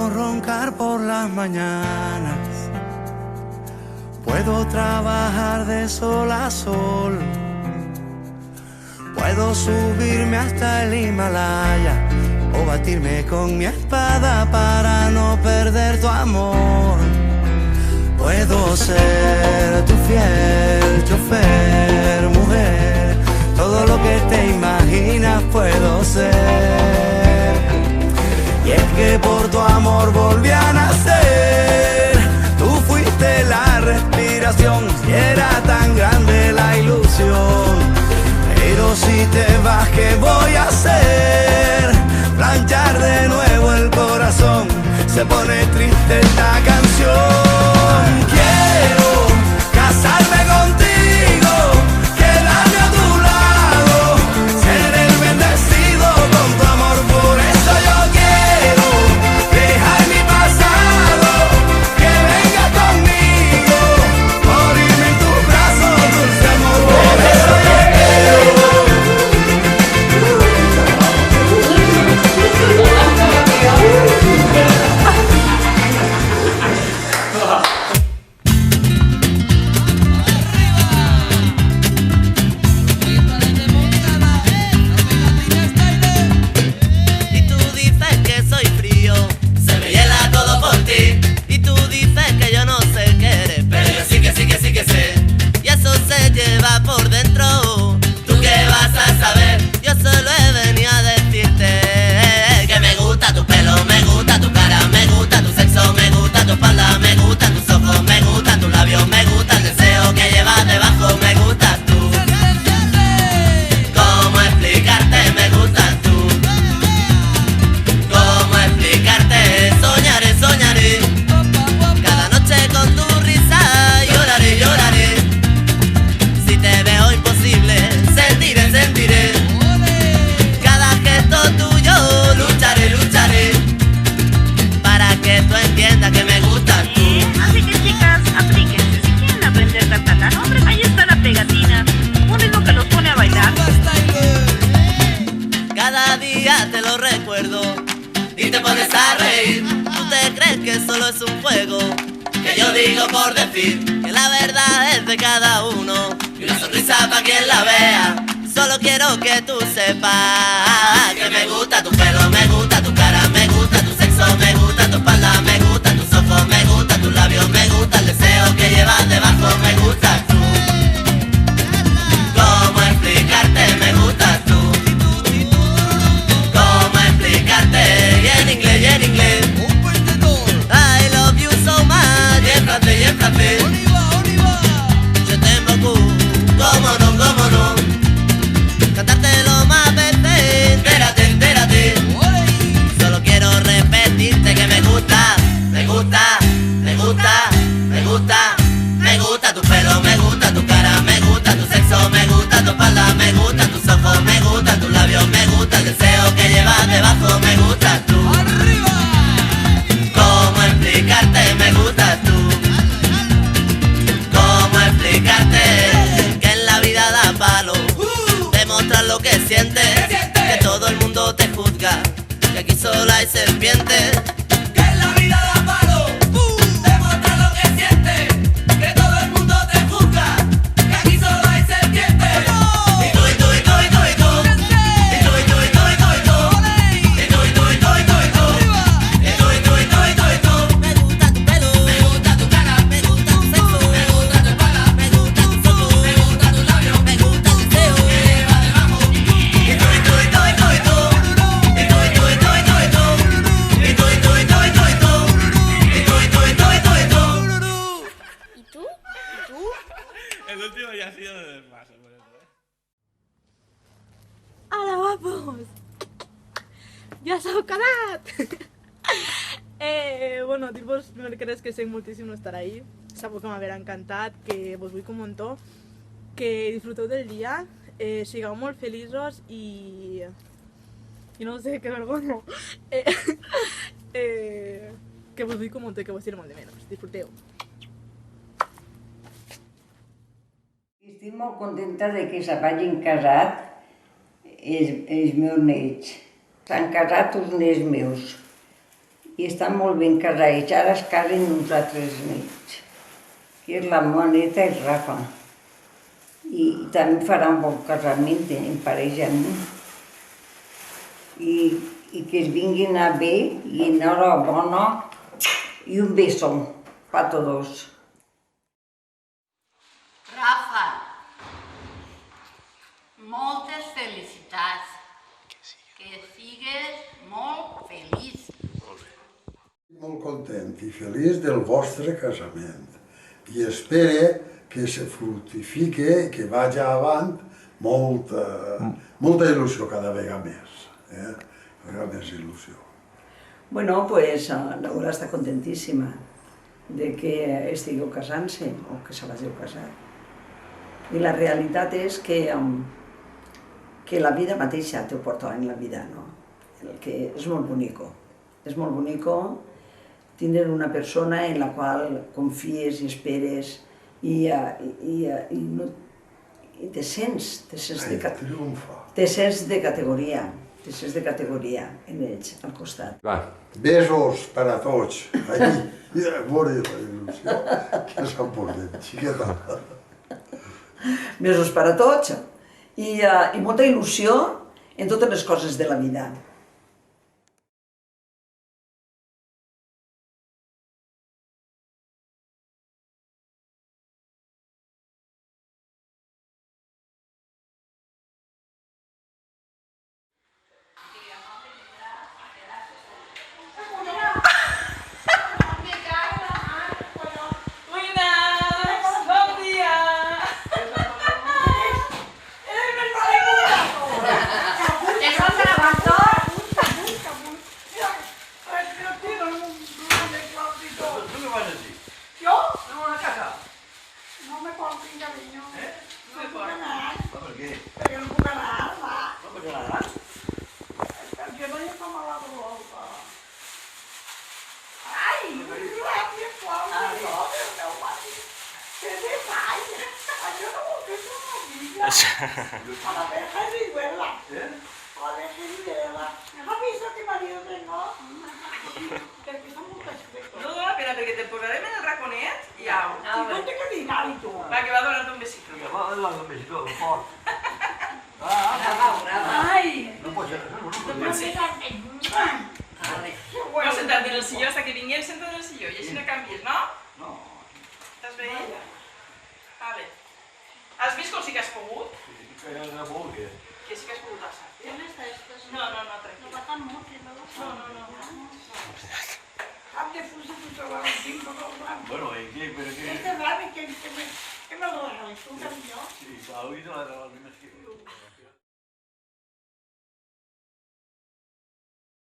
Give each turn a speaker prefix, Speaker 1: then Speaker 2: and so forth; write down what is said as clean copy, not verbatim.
Speaker 1: no roncar por las mañanas. Puedo trabajar de sol a sol. Puedo subirme hasta el Himalaya o batirme con mi espada para no perder tu amor. Puedo ser tu fiel chofer, mujer. Todo lo que te imaginas puedo ser. Y es que por tu amor volví a nacer. Tú fuiste la respiración y era tan grande la ilusión. Pero si te vas, ¿qué voy a hacer? Planchar de nuevo el corazón. Se pone triste esta canción. Quiero casarme contigo, quedarme a tu lado, ser el bendecido con tu amor. Por eso yo quiero dejar mi pasado, que venga conmigo, morirme en tus brazos, dulce amor. Por eso yo
Speaker 2: por dentro, ¿tú qué vas a saber? Yo solo he venido a decirte que me gusta tu pelo, me gusta tu cara, me gusta tu sexo, me gusta tu espalda, me gustan tus ojos, me gustan tus labios, me gusta el deseo que llevas debajo, me gustas tú. ¿Cómo explicarte? Me gustas tú. ¿Cómo explicarte? Soñaré, soñaré. Cada noche con tu risa lloraré, lloraré. Te veo imposible, sentiré, sentiré. Cada gesto tuyo, lucharé, lucharé. Para que tú entiendas que me gustas tú.
Speaker 3: Así que chicas, aplíquense. Si quieren aprender catalán, hombre, ahí está la pegatina. Un ritmo que los pone a bailar.
Speaker 2: Cada día te lo recuerdo y te pones a reír. Tú te crees que solo es un juego que yo digo por decir, que la verdad es de cada uno y una sonrisa pa' quien la vea. Solo quiero que tú sepas que me gusta tu pelo, me gusta tu cara, me gusta tu sexo, me gusta tu espalda, me gustan tus ojos, me gustan tus labios, me gusta el deseo que llevas debajo, me gustas tú. ¿Cómo explicarte? Me gustas tú. ¿Cómo explicarte? Y en inglés, y en inglés. I love you so much. Y en francés, y en francés. Je t'aime beaucoup. ¿Cómo no, cómo no? Cantártelo más veces. Entérate, entérate. Solo quiero repetirte que me gusta, me gusta, me gusta, me gusta. Me gusta tu pelo, me gusta tu cara, me gusta tu sexo, me gusta tu espalda, me gustan tus ojos, me gustan tus labios, me gusta el deseo que llevas debajo, me gustas tú. ¿Cómo explicarte? Me gustas tú. ¿Cómo explicarte? Que en la vida da palo demostrar lo que sientes, que todo el mundo te juzga, que aquí solo hay serpientes. Que en la vida da palo demostrar lo que sientes, que todo el mundo te juzga, que aquí solo hay serpientes. Y tú, y tú, y tú, y tú, y tú. Y tú, y tú, y tú, y tú, y tú. Y tú, y tú, y tú, y tú, y tú. Y tú, y tú, y tú, y tú, y tú. Me gusta tu pelo, me gusta tu cara, me gusta tu sexo, me gusta tu espalda, me gusta tus ojos, me gusta tus labios, me gusta el deseo que lleva debajo. Y tú, y tú, y tú, y tú, y tú. Y tú, y tú, y tú, y tú, y tú. Y tú, y tú, y tú, y tú, y tú. Y tú, y tú, y tú, y tú, y tú.
Speaker 3: ¿Y tú? ¿Y tú?
Speaker 4: El último ya ha sido de desfase, por eso,
Speaker 5: Hola, guapos! Ja sou casat! Bueno, dir-vos primer que res que sé moltíssim no estar ahí. Sabeu que m'haurà encantat, que vos vull com un montó, que disfruteu del dia, sigueu molt feliços i no sé, que vergonya. Que vos vull com un montó i que vos tiro molt de menos. Disfruteu.
Speaker 6: Estic molt contenta de que s'hagin casat els meus nets. S'han casat els nets meus i estan molt ben casats. Ara es casen uns altres nits, que és la meva neta i el Rafa. I també faran bon casament, tenen parella a mi. I que es vinguin a bé i enhorabona i un beso para todos.
Speaker 7: Rafa, moltes felicitats. Que sigues molt feliç.
Speaker 8: Molt content i feliç del vostre casament i espero que se fructifique i que vagi avant molta il·lusió cada vegada més. Cada vegada més il·lusió.
Speaker 9: Bueno, pues Laura està contentíssima de que estigueu casant-se o que se vàgiu casar. I la realitat és que la vida mateixa te ho porta en la vida, no? Que és molt bonico. És molt bonico tindre una persona en la qual confies i esperes i te sents de categoria. Te sents de categoria en ells, al costat.
Speaker 8: Besos per a tots. I a veure la il·lusió que s'ha portat, xiqueta.
Speaker 9: Besos per a tots i molta il·lusió en totes les coses de la vida.
Speaker 10: No dona pena perquè te posarem en el raconet i au. Va, que va donar-te un besito.
Speaker 1: Va donar un besito fort.
Speaker 10: Ai!
Speaker 1: No pot ser.
Speaker 10: Vols sentar-te en el silló, hasta que vinguem senta't en el silló i així no canvies, no?
Speaker 1: No.
Speaker 10: Estàs bé? Vale. Has vist com sí que has pogut?
Speaker 1: Que no pogut, què?
Speaker 10: Que sí que has pogut alçar. No, tranquil. No.
Speaker 1: Bueno, ¿y qué? ¿Pero qué?
Speaker 3: Este raro que me lo regaló, un cariño.
Speaker 1: Sí, ha oído la misma que...